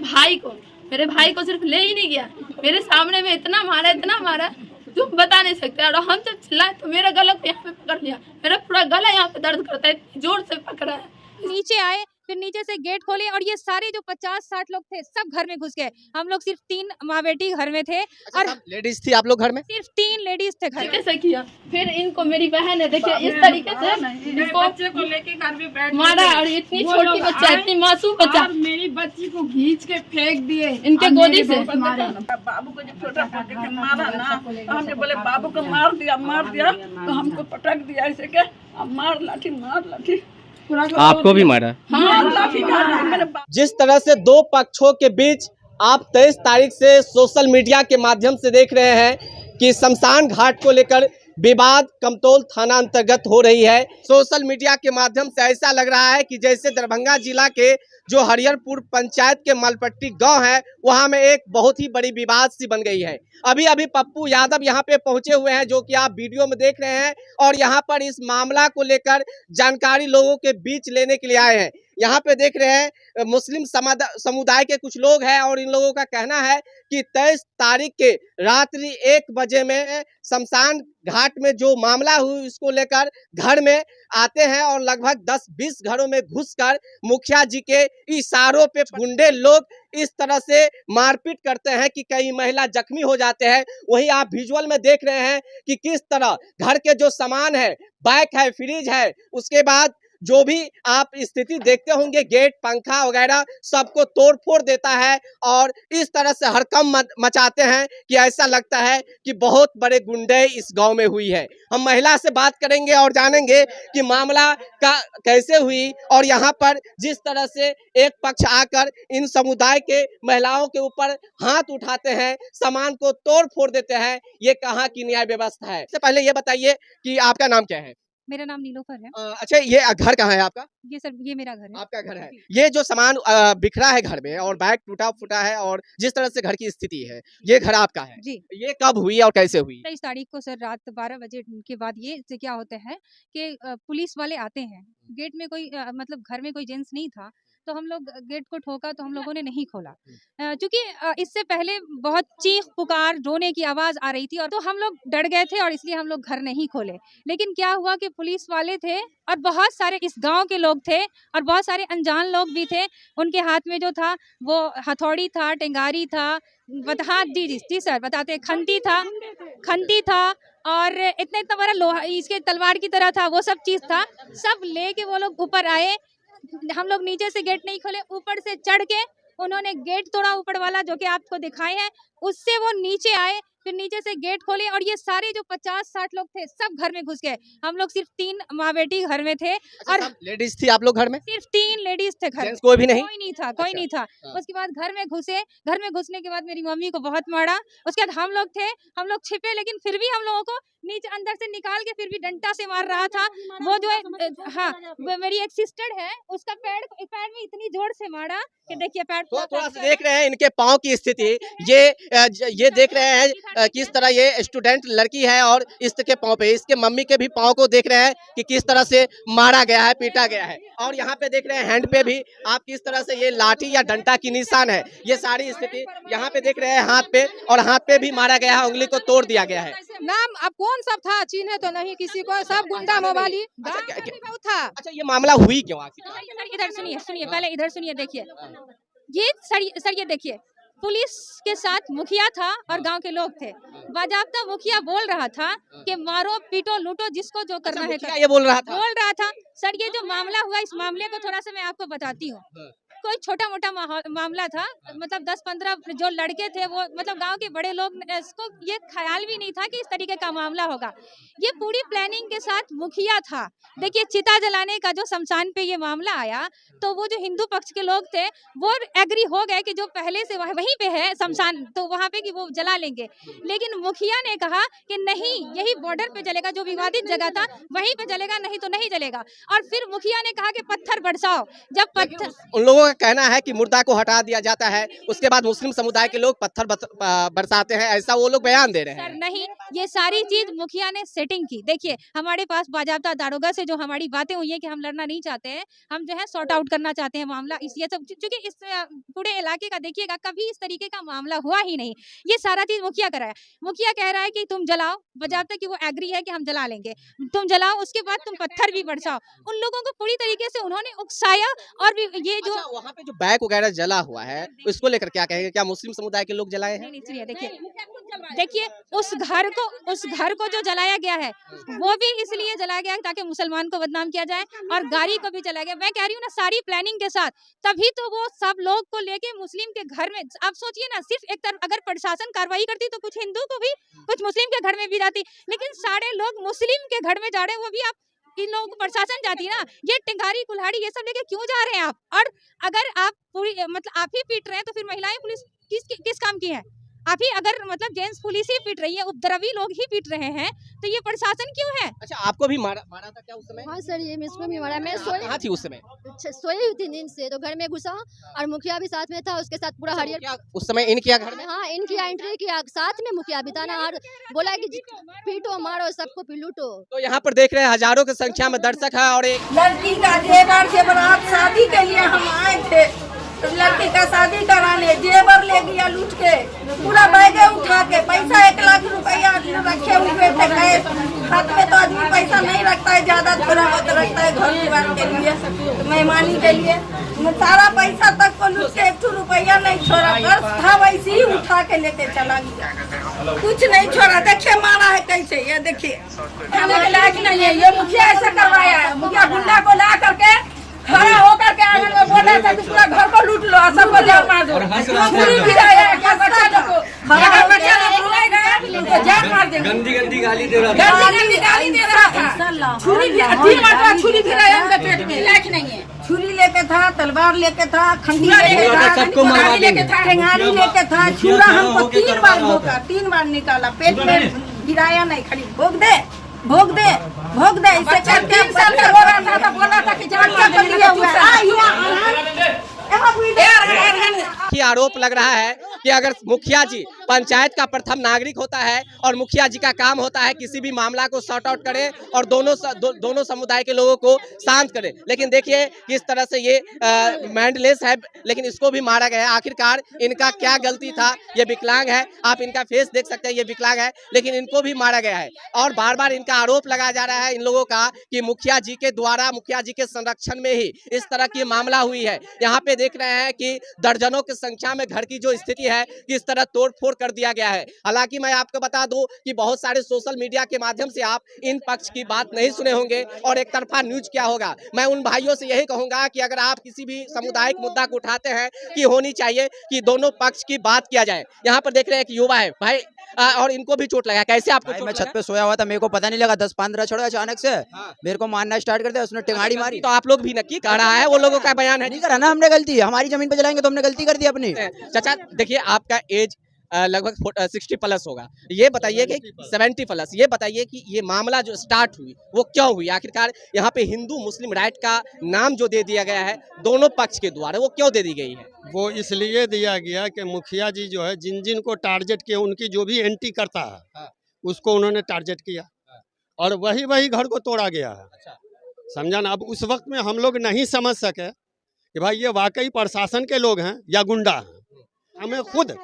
मेरे भाई को सिर्फ ले ही नहीं गया, मेरे सामने में इतना मारा तुम बता नहीं सकते। और हम जब चिल्लाए तो मेरा गला को यहाँ पे पकड़ लिया, मेरा पूरा गला यहाँ पे दर्द करता है, जोर से पकड़ा है। नीचे आए, फिर नीचे से गेट खोले और ये सारे जो 50-60 लोग थे सब घर में घुस गए। हम लोग सिर्फ 3 माँ बेटी घर में थे। अच्छा, और लेडीज थी आप लोग घर में? सिर्फ 3 लेडीज थे घर में। कैसे किया फिर इनको, मेरी बहन है देखिए इस तरीके से बच्चे को लेके घर में बैठ मारा, और इतनी छोटी बच्चा, इतनी मासूम बच्चा, मेरी बच्ची को खींच के फेंक दिए इनके गोदी से। बाबू को जब छोटा पकड़ के मारा ना तो हमने बोले बाबू को मार दिया तो हमको पटक दिया ऐसे के मार लाठी आपको भी मारा? हाँ, जिस तरह से दो पक्षों के बीच आप 23 तारीख से सोशल मीडिया के माध्यम से देख रहे हैं कि शमशान घाट को लेकर विवाद कमतौल थाना अंतर्गत हो रही है। सोशल मीडिया के माध्यम से ऐसा लग रहा है कि जैसे दरभंगा जिला के जो हरिहरपुर पंचायत के मलपट्टी गांव है वहां में एक बहुत ही बड़ी विवाद सी बन गई है। अभी पप्पू यादव यहां पे पहुंचे हुए हैं, जो कि आप वीडियो में देख रहे हैं, और यहां पर इस मामला को लेकर जानकारी लोगों के बीच लेने के लिए आए हैं। यहाँ पे देख रहे हैं मुस्लिम समुदाय के कुछ लोग हैं और इन लोगों का कहना है कि 23 तारीख के रात्रि 1 बजे में शमशान घाट में जो मामला हुआ इसको लेकर घर में आते हैं और लगभग 10-20 घरों में घुसकर मुखिया जी के इशारों पे गुंडे लोग इस तरह से मारपीट करते हैं कि कई महिला जख्मी हो जाते हैं। वहीं आप विजुअल में देख रहे हैं कि किस तरह घर के जो सामान है, बाइक है, फ्रिज है, उसके बाद जो भी आप स्थिति देखते होंगे, गेट पंखा वगैरह सबको तोड़ फोड़ देता है और इस तरह से हड़कंप मचाते हैं कि ऐसा लगता है कि बहुत बड़े गुंडे इस गांव में हुई है। हम महिला से बात करेंगे और जानेंगे कि मामला का कैसे हुई और यहाँ पर जिस तरह से एक पक्ष आकर इन समुदाय के महिलाओं के ऊपर हाथ उठाते हैं, सामान को तोड़ फोड़ देते हैं, ये कहाँ की न्याय व्यवस्था है? इससे पहले ये बताइए कि आपका नाम क्या है? मेरा नाम नीलोफर है। अच्छा, ये घर कहाँ है आपका? ये सर ये मेरा घर है। आपका घर है। ये जो सामान बिखरा है घर में और बैग टूटा फूटा है और जिस तरह से घर की स्थिति है, ये घर आपका है जी। ये कब हुई और कैसे हुई? 23 तारीख को सर रात 12 बजे के बाद ये से क्या होता है कि पुलिस वाले आते हैं। गेट में कोई मतलब घर में कोई जेंट्स नहीं था, तो हम लोग गेट को ठोका तो हम लोगों ने नहीं खोला, क्योंकि इससे पहले बहुत चीख पुकार रोने की आवाज़ आ रही थी और तो हम लोग डर गए थे और इसलिए हम लोग घर नहीं खोले। लेकिन क्या हुआ कि पुलिस वाले थे और बहुत सारे इस गांव के लोग थे और बहुत सारे अनजान लोग भी थे। उनके हाथ में जो था वो हथौड़ी था, टेंगारी था, हाँ जी सर बताते, खंती था और इतना बड़ा लोहा इसके तलवार की तरह था, वो सब चीज़ था। सब लेके वो लोग ऊपर आए। हम लोग नीचे से गेट नहीं खोले, ऊपर से चढ़ के उन्होंने गेट तोड़ा, ऊपर वाला जो कि आपको दिखाए हैं, उससे वो नीचे आए, फिर नीचे से गेट खोले और ये सारे जो 50-60 लोग थे सब घर में घुस गए। हम लोग सिर्फ 3 माँ बेटी घर में थे। अच्छा, और लेडीज थी आप लोग घर में? सिर्फ 3 लेडीज थे घर में, कोई भी नहीं? कोई नहीं था। उसके बाद घर में घुसे, घर में घुसने के बाद मेरी मम्मी को बहुत मारा। उसके बाद हम लोग छिपे, लेकिन फिर भी हम लोगों को नीचे अंदर से निकाल के फिर भी डंडा से मार रहा था। वो जो है हाँ, मेरी एक सिस्टर है, उसका पैर में इतनी जोर से मारा कि देखिए पैर थोड़ा सा देख रहे हैं इनके पाँव की स्थिति। ये देख रहे हैं किस तरह ये स्टूडेंट लड़की है और इसके पाँव पे, इसके मम्मी के भी पाँव को देख रहे हैं कि किस तरह से मारा गया है, पीटा गया है। और यहाँ पे देख रहे हैं हैंड पे भी आप किस तरह से ये लाठी या डंडा की निशान है। ये सारी स्थिति यहाँ पे देख रहे हैं हाथ पे, और हाथ पे भी मारा गया है, उंगली को तोड़ दिया गया है। नाम अब कौन सब था, चीने तो नहीं किसी को, सब गुंडा मोबाइली बहुत था। अच्छा, ये मामला हुई क्यों आखिर? इधर सुनिए पहले इधर सुनिए। देखिए ये सर ये देखिए, पुलिस के साथ मुखिया था और गांव के लोग थे। बाजाबता मुखिया बोल रहा था कि मारो पीटो लूटो जिसको जो करना है। ये बोल रहा था सर। ये जो मामला हुआ, इस मामले को थोड़ा सा मैं आपको बताती हूँ। कोई छोटा मोटा मामला था, मतलब 10-15 जो लड़के थे वो, मतलब गांव के बड़े लोग, इसको ये ख्याल भी नहीं था कि इस तरीके का मामला होगा। ये पूरी प्लानिंग के साथ मुखिया था। देखिए चिता जलाने का जो शमशान पे ये मामला आया, तो वो जो हिंदू पक्ष के लोग थे वो एग्री हो गए कि जो पहले से वहीं पे है शमशान, तो वहाँ पे कि वो जला लेंगे। लेकिन मुखिया ने कहा कि नहीं, यही बॉर्डर पे जलेगा, जो विवादित जगह था वहीं पे जलेगा, नहीं तो नहीं जलेगा। और फिर मुखिया ने कहा कि पत्थर बरसाओ। जब पत्थर, उन लोगों का का कहना है कि मुर्दा को हटा दिया जाता है, उसके बाद मुस्लिम समुदाय के लोग पत्थर बरसाते हैं, ऐसा वो लोग बयान दे रहे हैं। सर नहीं, ये सारी चीज मुखिया ने सेटिंग की। देखिए हमारे पास बाजाबता दारोगा से जो हमारी बातें हुई है कि हम लड़ना नहीं चाहते हैं, हम जो है सॉर्ट आउट करना चाहते हैं मामला। इस ये सब क्योंकि इस पूरे इलाके का देखिएगा कभी इस तरीके का मामला हुआ ही नहीं। ये सारा चीज मुखिया कराया। मुखिया कह रहा है कि तुम जलाओ, बाजाबता कि वो एग्री है कि हम जला लेंगे, तुम जलाओ, उसके बाद तुम पत्थर भी बरसाओ। उन लोगों को पूरी तरीके से उन्होंने उकसाया। और भी ये जो वहाँ पे जो बैग वगैरह जला हुआ है उसको लेकर क्या कहेंगे, क्या मुस्लिम समुदाय के लोग जलाए हैं? नहीं सुनिए, देखिए उस घर को जो जलाया गया है वो भी इसलिए जलाया गया है ताकि मुसलमान को बदनाम किया जाए, और गाड़ी को भी जलाया गया। मैं कह रही हूँ ना, सारी प्लानिंग के साथ, तभी तो वो सब लोग को लेके मुस्लिम के घर में, आप सोचिए ना, सिर्फ एक तरफ अगर प्रशासन कार्रवाई करती तो कुछ हिंदू को भी, कुछ मुस्लिम के घर में भी जाती, लेकिन सारे लोग मुस्लिम के घर में जा रहे हैं। वो भी आप इन लोगों को प्रशासन जाती ना, ये टिंगारी कुल्हाड़ी ये सब लेके क्यों जा रहे हैं आप? और अगर आप पूरी मतलब आप ही पीट रहे हैं तो फिर महिलाएं पुलिस किस काम की है? आप ही अगर मतलब जेंट्स पुलिस ही पीट रही है, उपद्रवी लोग ही पीट रहे हैं, तो ये प्रशासन क्यों है? अच्छा, आपको भी मारा था क्या उस समय? हाँ सर, ये मुझको भी मारा। मैं कहाँ थी उस समय? सोई हुई थी नींद से, तो घर में घुसा और मुखिया भी साथ में था, उसके साथ पूरा हरियर। उस समय इन किया घर में? हाँ, इन किया, एंट्री किया, साथ में मुखिया भी था ना, और बोला कि पीटो मारो सबको लूटो। तो यहाँ पर देख रहे हैं हजारों की संख्या में दर्शक है, और एक लड़की का जेवर जेवरात शादी के लिए हम आए थे, लड़की का शादी कराने, जेवर ले गया लूट के, पूरा बैगे उठा के, पैसा 1 लाख रुपया रखे हुए थे कैश। हाथ में तो आदमी पैसा नहीं रखता है, ज्यादा थोड़ा बहुत रखता है घर परिवार के लिए, मेहमानी के लिए। सारा पैसा तक को लूट के 1 रुपया नहीं छोड़ा, पर्स था वैसे ही उठा के लेके चला गया, कुछ नहीं छोड़ा। देखिए मारा है कैसे, ये देखिए, खाने के लायक नहीं है। ये मुखिया ऐसा करवाया है, मुखिया गुंडा को ला करके खड़ा होकर के आंगन में बोल रहा था कि पूरा घर को लूट लो, सबको जान मार दो। छुरी भी आया है, बच्चा लोग को, अगर बच्चा लोग रोए गए तो जान मार देंगे। गंदी गाली दे रहा था, छुरी भी 3 बार छुरी भी रहा है उनके पेट में, लायक नहीं है। छुरी लेके था, तलवार लेके था, खंडी लेके था, टेंगारी लेके था, छुरा हमको 3 बार भोगा, 3 बार निकाला, पेट में गिराया नहीं, खाली भोग दे भोग दे भोग दे। इसे करके 3 साल का हो रहा था, बोला था कि जान क्या कर लिया हुआ की आरोप लग रहा है कि अगर मुखिया जी पंचायत का प्रथम नागरिक होता है और मुखिया जी का काम होता है किसी भी मामला को सॉर्ट आउट करे और दोनों समुदाय के लोगों को शांत करे, लेकिन देखिए किस तरह से ये मैंडलेस है, लेकिन इसको भी मारा गया है। आखिरकार इनका क्या गलती था? ये विकलांग है, आप इनका फेस देख सकते हैं, ये विकलांग है, लेकिन इनको भी मारा गया है। और बार बार इनका आरोप लगाया जा रहा है इन लोगों का कि मुखिया जी के द्वारा, मुखिया जी के संरक्षण में ही इस तरह की मामला हुई है। यहाँ पे देख रहे हैं कि दर्जनों की संख्या में घर की जो स्थिति है किस तरह तोड़फोड़ कर दिया गया है। हालांकि मैं आपको बता दूं कि बहुत सारे सोशल मीडिया के माध्यम से आप इन पक्ष की बात नहीं सुने होंगे और एक तरफा न्यूज क्या होगा। मैं उन भाइयों से यही कहूंगा कि अगर आप किसी भी सामुदायिक मुद्दा को उठाते हैं कि होनी चाहिए कि दोनों पक्ष की बात किया जाए। यहाँ पर देख रहे हैं कि युवा है भाई और इनको भी चोट लगा। कैसे आपको? मैं छत पे सोया हुआ था, मेरे को पता नहीं लगा, 10-15 छोड़ा अचानक से मेरे को मारना स्टार्ट कर दिया, उसने टिंगाड़ी मारी। तो आप लोग भी नक्की कह रहा है, वो लोगों का बयान है। नहीं करा ना हमने गलती, हमारी जमीन पे चलाएंगे तो हमने गलती कर दी अपनी। चाचा देखिए आपका एज लगभग 60 प्लस होगा, ये बताइए कि 70 प्लस, ये बताइए कि ये मामला जो स्टार्ट हुई वो क्यों हुई? आखिरकार यहाँ पे हिंदू मुस्लिम राइट का नाम जो दे दिया गया है दोनों पक्ष के द्वारा, वो क्यों दे दी गई है? वो इसलिए दिया गया कि मुखिया जी जो है जिन को टारगेट किया, उनकी जो भी एंट्री करता है उसको उन्होंने टारगेट किया और वही घर को तोड़ा गया है। समझा ना? अब उस वक्त में हम लोग नहीं समझ सके कि भाई ये वाकई प्रशासन के लोग हैं या गुंडा हैं। हमें खुद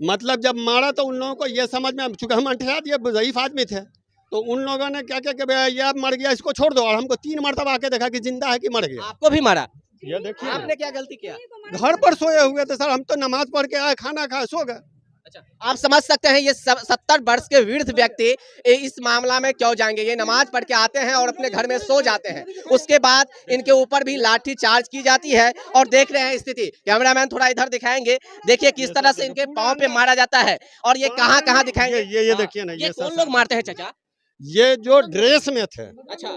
मतलब जब मारा तो उन लोगों को ये समझ में, चूँकि हम 18 ज़ईफ आदमी थे, तो उन लोगों ने क्या क्या कि भाई ये मर गया इसको छोड़ दो, और हमको 3 मरतबा आके देखा कि जिंदा है कि मर गया। आपको भी मारा? ये देखिए आपने क्या गलती किया? घर पर सोए हुए थे सर, हम तो नमाज पढ़ के आए, खाना खाए, सो गए। अच्छा, आप समझ सकते हैं ये 70 वर्ष के वृद्ध व्यक्ति इस मामला में क्यों जाएंगे? ये नमाज पढ़ के आते हैं और अपने घर में सो जाते हैं, उसके बाद इनके ऊपर भी लाठी चार्ज की जाती है। और देख रहे हैं स्थिति, कैमरामैन थोड़ा इधर दिखाएंगे, देखिए किस तरह से इनके पाँव पे मारा जाता है और ये कहाँ दिखाएंगे। ये देखिए ना, ये कौन लोग मारते हैं चाचा? ये जो ड्रेस में थे। अच्छा,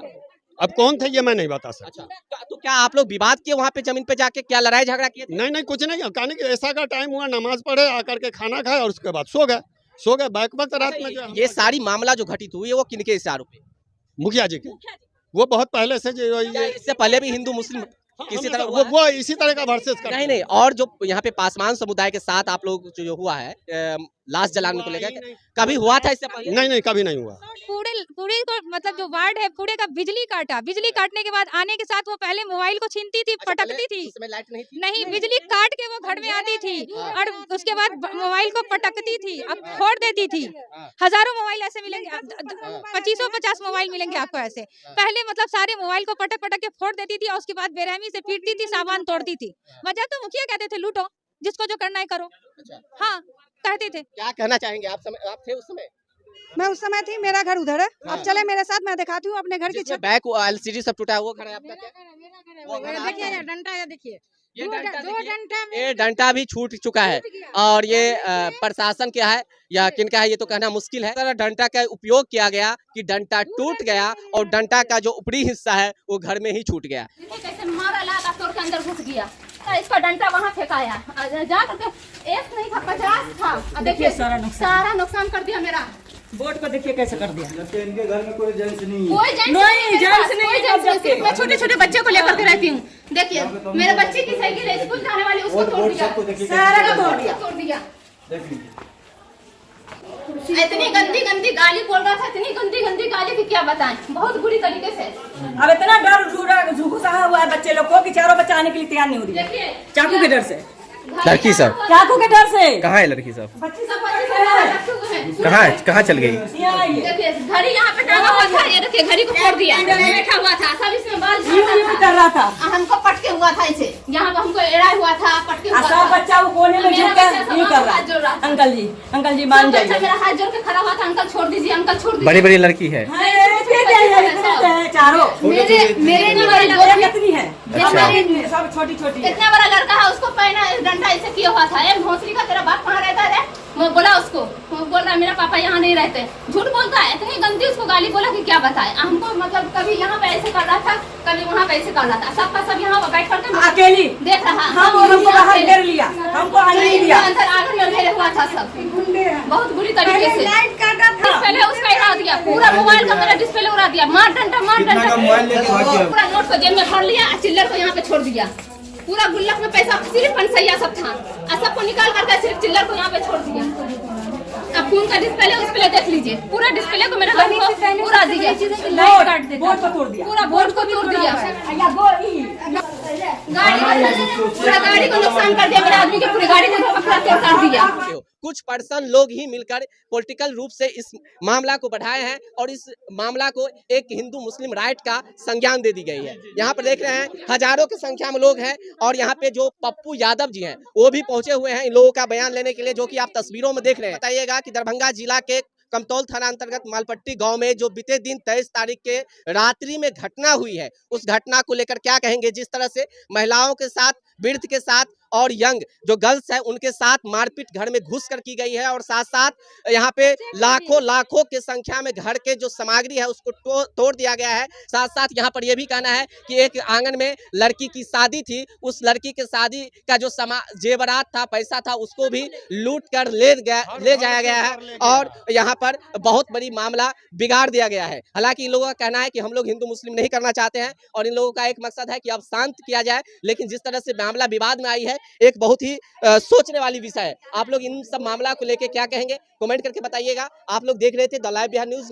अब कौन थे ये मैं नहीं बता सकता। अच्छा, तो क्या आप लोग विवाद किए वहाँ पे जमीन पे जाके? क्या लड़ाई झगड़ा किए? नहीं कुछ नहीं, कहने की ऐसा का टाइम हुआ, नमाज पढ़े, आकर के खाना खाए और उसके बाद सो गए बैक वक्त रात में। ये सारी मामला जो घटित हुई है वो किनके इशारों पे? मुखिया जी के। वो बहुत पहले से जो इससे पहले भी हिंदू मुस्लिम किसी तरह वो इसी तरह का वर्सेस करते नहीं नहीं, और जो यहाँ पे पासवान समुदाय के साथ आप लोग जो हुआ है लाश जलाने को लेकर, कभी हुआ था इससे पहले? नहीं कभी नहीं हुआ। पूरे को मतलब जो वार्ड है पूरे का बिजली काटा। बिजली काटने के बाद आने के साथ वो पहले मोबाइल को छीनती थी, पटकती थी। उसमें लाइट नहीं थी? नहीं, बिजली काट के वो घर में आती थी और उसके बाद मोबाइल को पटकती थी, अब फोड़ देती थी। हजारों मोबाइल ऐसे मिलेंगे, 25-50 मोबाइल मिलेंगे आपको ऐसे। पहले मतलब सारे मोबाइल को पटक के फोड़ देती थी और उसके बाद बेरहमी से पीटती थी, सामान तोड़ती थी। वजह तो मुखिया कहते थे लूटो, जिसको जो करना है करो। हाँ कहते थे। क्या कहना चाहेंगे आप थे उस समय? मैं उस समय थी, मेरा घर उधर है। आप चले मेरे साथ, मैं दिखाती हूँ अपने घर की छत। बैक एलसीडी सब टूटा है, वो घर है आपका क्या? देखिए डंडा, देखिए ये डंडा भी छूट चुका है और ये प्रशासन क्या है या किनका है ये तो कहना मुश्किल है। तरह डंडा का उपयोग किया गया कि डंडा टूट गया और डंडा का जो ऊपरी हिस्सा है वो घर में ही छूट गया। कैसे मारा लाता तोड़ के अंदर घुस गया, इसका डंडा वहाँ फेंकाया, जा करके 1 नहीं था 50 था। देखिए सारा नुकसान कर दिया मेरा। बोर्ड को देखिए कैसे कर दिया। इनके घर में कोई जेंट्स नहीं, मैं छोटे छोटे बच्चे को लेकर के रहती हूँ। देखिए मेरे बच्चे की साइकिल है, स्कूल जाने वाली, उसको तोड़ दिया, सारा तोड़ दिया। इतनी गंदी गाली बोल रहा था, इतनी गंदी गाली की क्या बताएं, बहुत बुरी तरीके से। अब इतना डर घुसा हुआ है बच्चे लोग को कि चारों बच्चे आने के लिए तैयार नहीं हो रही है, चाकू के डर से। लड़की सब चाकू के डर से कहाँ है? लड़की सब बच्ची सब कहाँ चल गई? देखिए घड़ी यहाँ पे टांगा हुआ था, ये देखिए घड़ी को फोड़ दिया, बैठा हुआ था, सब इसमें बाल कर रहा था। हमको पटके हुआ था इसे, यहाँ पे हमको एड़ा हुआ था, पटके हुआ सब था। बच्चा वो कोने में झुक कर ये कर रहा। अंकल जी मान जाइए। मेरा हाथ जोड़ के खड़ा हुआ था, अंकल छोड़ दीजिए, अंकल छोड़ दीजिए। बड़ी बड़ी लड़की है चारों। मेरे कितनी है? सब छोटी छोटी। इतना बड़ा लड़का है, उसको पहना डंडा ऐसे किया हुआ था। भोसड़ी का तेरा बाप कहाँ रहता है? वो बोला उसको, वो बोल रहा मेरा पापा यहाँ नहीं रहते, झूठ बोलता है। इतनी गंदी उसको गाली बोला कि क्या बताए। हमको मतलब कभी यहाँ पे ऐसे कर रहा था, कभी वहाँ पे ऐसे कर रहा था, सबका सब यहाँ पे बैठ करके अकेली देख रहा। हमको बाहर घेर लिया, हमको आने नहीं दिया। अंदर आंगन में घेरे हुआ था सब, बहुत बुरी तरीके से। डिस्प्ले उसका उड़ा दिया, पूरा मोबाइल का मेरा डिस्प्ले उड़ा दिया। मार डंडा पूरा नोट को जेब में भर लिया, चिल्लर को यहाँ पे छोड़ दिया। पूरा गुल्लक में पैसा सिर्फ 5 सब था, सबको निकाल करके सिर्फ चिल्लर को यहाँ पे छोड़ दिया। अब फोन का डिस्प्ले देख लीजिए, पूरा डिस्प्ले को मेरे घर को उड़ा दिया, बोर्ड को तोड़ दिया, पूरा बोर्ड को तोड़ दिया, पूरा गाड़ी को नुकसान कर दिया, मेरे आदमी की पूरी गाड़ी को पकड़ा तोड़ कर दिया। कुछ पर्सन लोग ही मिलकर पॉलिटिकल रूप से इस मामला को बढ़ाए हैं और इस मामला को एक हिंदू मुस्लिम राइट का संज्ञान दे दी गई है। यहाँ पर देख रहे हैं हजारों की संख्या में लोग हैं और यहाँ पे जो पप्पू यादव जी हैं वो भी पहुंचे हुए हैं इन लोगों का बयान लेने के लिए, जो कि आप तस्वीरों में देख रहे हैं। बताइएगा कि दरभंगा जिला के कमतौल थाना अंतर्गत मालपट्टी गांव में जो बीते दिन 23 तारीख के रात्रि में घटना हुई है, उस घटना को लेकर क्या कहेंगे? जिस तरह से महिलाओं के साथ, वृद्ध के साथ और यंग जो गर्ल्स है उनके साथ मारपीट घर में घुस कर की गई है और साथ साथ यहाँ पे लाखों की संख्या में घर के जो सामग्री है उसको तोड़ दिया गया है। साथ साथ यहाँ पर यह भी कहना है कि एक आंगन में लड़की की शादी थी, उस लड़की के शादी का जो जेवरात था, पैसा था, उसको भी लूट कर ले जाया गया है और यहाँ पर बहुत बड़ी मामला बिगाड़ दिया गया है। हालांकि इन लोगों का कहना है कि हम लोग हिंदू मुस्लिम नहीं करना चाहते हैं और इन लोगों का एक मकसद है कि अब शांत किया जाए, लेकिन जिस तरह से मामला विवाद में आई है एक बहुत ही सोचने वाली विषय है। आप लोग इन सब मामला को लेके क्या कहेंगे? कमेंट करके बताइएगा। आप लोग देख रहे थे द लाइव बिहार न्यूज।